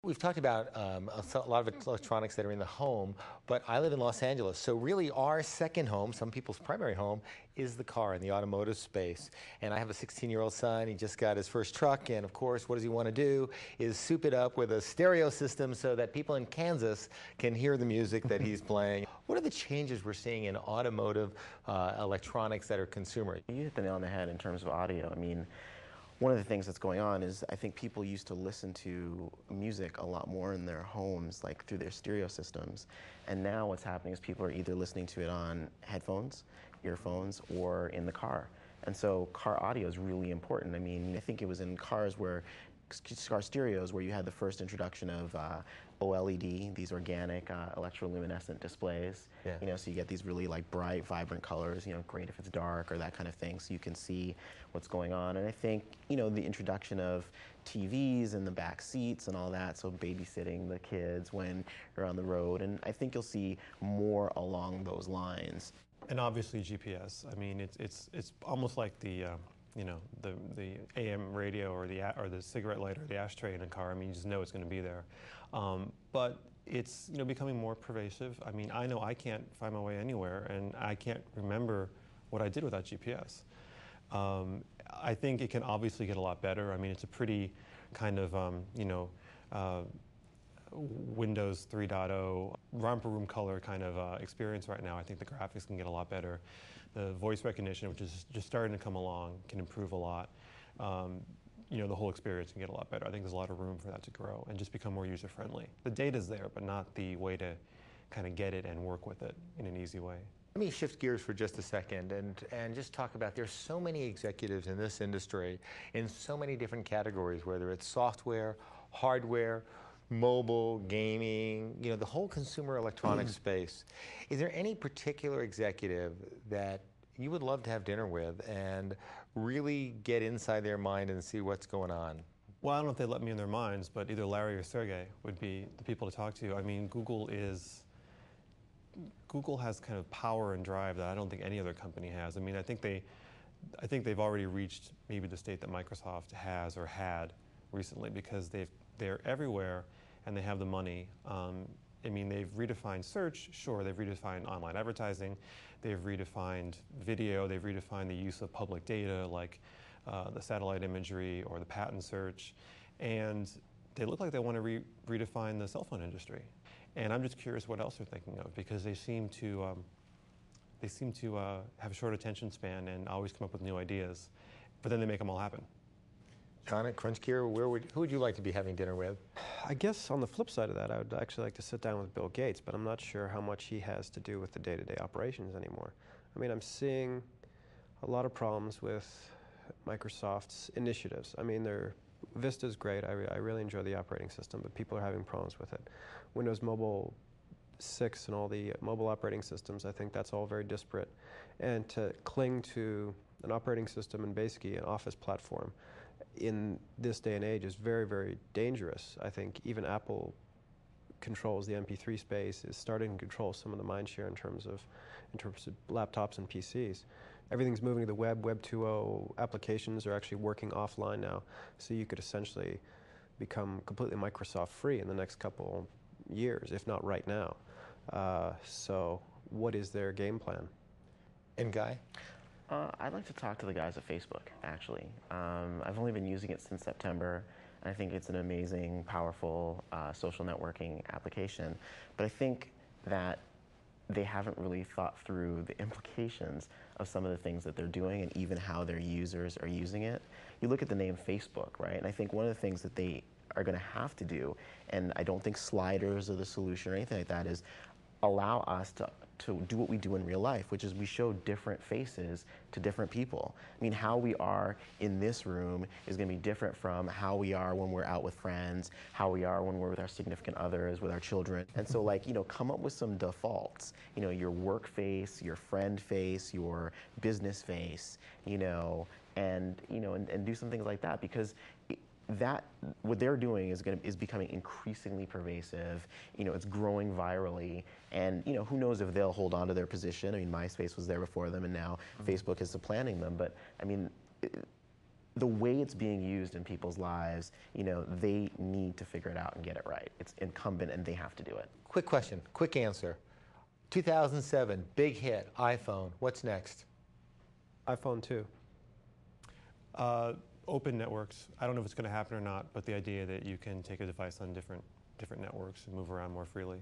We've talked about a lot of electronics that are in the home, but I live in Los Angeles, so really our second home, some people's primary home, is the car in the automotive space. And I have a 16-year-old son. He just got his first truck, and of course, what does he want to do is soup it up with a stereo system so that people in Kansas can hear the music that he's playing. What are the changes we're seeing in automotive electronics that are consumer? You hit the nail on the head in terms of audio. I mean, one of the things that's going on is I think people used to listen to music a lot more in their homes, like through their stereo systems. And now what's happening is people are either listening to it on headphones, earphones, or in the car. And so car audio is really important. I mean, I think it was in car stereos where you had the first introduction of OLED, these organic electroluminescent displays. Yeah. You know, so you get these really like bright, vibrant colors, you know, great if it's dark or that kind of thing, so you can see what's going on. And I think, you know, the introduction of TVs in the back seats and all that, so babysitting the kids when you're on the road, and I think you'll see more along those lines. And obviously GPS. I mean, it's almost like the you know, the AM radio or the cigarette lighter or the ashtray in a car. I mean, you just know it's going to be there. But it's, you know, becoming more pervasive. I mean, I know I can't find my way anywhere, and I can't remember what I did without GPS. I think it can obviously get a lot better. I mean, it's a pretty kind of, you know, Windows 3.0 romper room color kind of experience right now. I think the graphics can get a lot better. The voice recognition, which is just starting to come along, can improve a lot. You know, the whole experience can get a lot better. I think there's a lot of room for that to grow and just become more user-friendly. The data's there, but not the way to kind of get it and work with it in an easy way. Let me shift gears for just a second and just talk about, there's so many executives in this industry in so many different categories, whether it's software, hardware, mobile, gaming, you know, the whole consumer electronics space. Is there any particular executive that you would love to have dinner with and really get inside their mind and see what's going on? Well, I don't know if they let me in their minds, but either Larry or Sergey would be the people to talk to. I mean, Google has kind of power and drive that I don't think any other company has. I mean, I think they've already reached maybe the state that Microsoft has or had recently, because they're everywhere and they have the money. I mean, they've redefined search, sure, they've redefined online advertising, they've redefined video, they've redefined the use of public data like the satellite imagery or the patent search, and they look like they want to redefine the cell phone industry. And I'm just curious what else they're thinking of, because they seem to have a short attention span and always come up with new ideas, but then they make them all happen. John at Crunchgear, who would you like to be having dinner with? I guess on the flip side of that, I would actually like to sit down with Bill Gates, but I'm not sure how much he has to do with the day-to-day operations anymore. I mean, I'm seeing a lot of problems with Microsoft's initiatives. I mean, Vista's great. I really enjoy the operating system, but people are having problems with it. Windows Mobile 6 and all the mobile operating systems, I think that's all very disparate. And to cling to an operating system and basically an Office platform in this day and age is very, very dangerous. I think even Apple controls the MP3 space, is starting to control some of the mind share in terms of laptops and PCs. Everything's moving to the web. Web 2.0 applications are actually working offline now, so you could essentially become completely Microsoft free in the next couple years, if not right now. So what is their game plan? And Guy? I'd like to talk to the guys at Facebook, actually. I've only been using it since September, and I think it's an amazing, powerful social networking application. But I think that they haven't really thought through the implications of some of the things that they're doing and even how their users are using it. You look at the name Facebook, right? And I think one of the things that they are going to have to do, and I don't think sliders are the solution or anything like that, is allow us to do what we do in real life, which is we show different faces to different people. I mean, how we are in this room is going to be different from how we are when we're out with friends, how we are when we're with our significant others, with our children. And so, like, you know, come up with some defaults. You know, your work face, your friend face, your business face, you know, and do some things like that, because what they're doing is becoming increasingly pervasive. You know, it's growing virally, and you know, who knows if they'll hold on to their position. I mean, MySpace was there before them, and now Facebook is supplanting them. But I mean, the way it's being used in people's lives, they need to figure it out and get it right. It's incumbent, and they have to do it. Quick question, quick answer. 2007, big hit, iPhone. What's next? iPhone 2. Open networks. I don't know if it's going to happen or not, but the idea that you can take a device on different networks and move around more freely.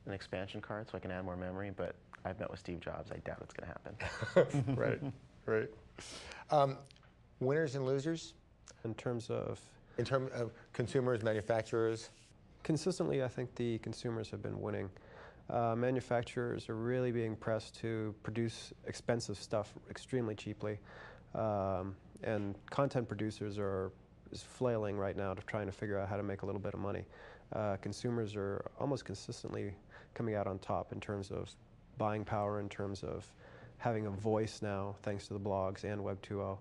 An expansion card so I can add more memory, but I've met with Steve Jobs. I doubt it's going to happen. Right. Winners and losers? In terms of Consumers, manufacturers? Consistently, I think the consumers have been winning. Manufacturers are really being pressed to produce expensive stuff extremely cheaply. And content producers is flailing right now to trying to figure out how to make a little bit of money. Consumers are almost consistently coming out on top in terms of buying power, in terms of having a voice now, thanks to the blogs and Web 2.0.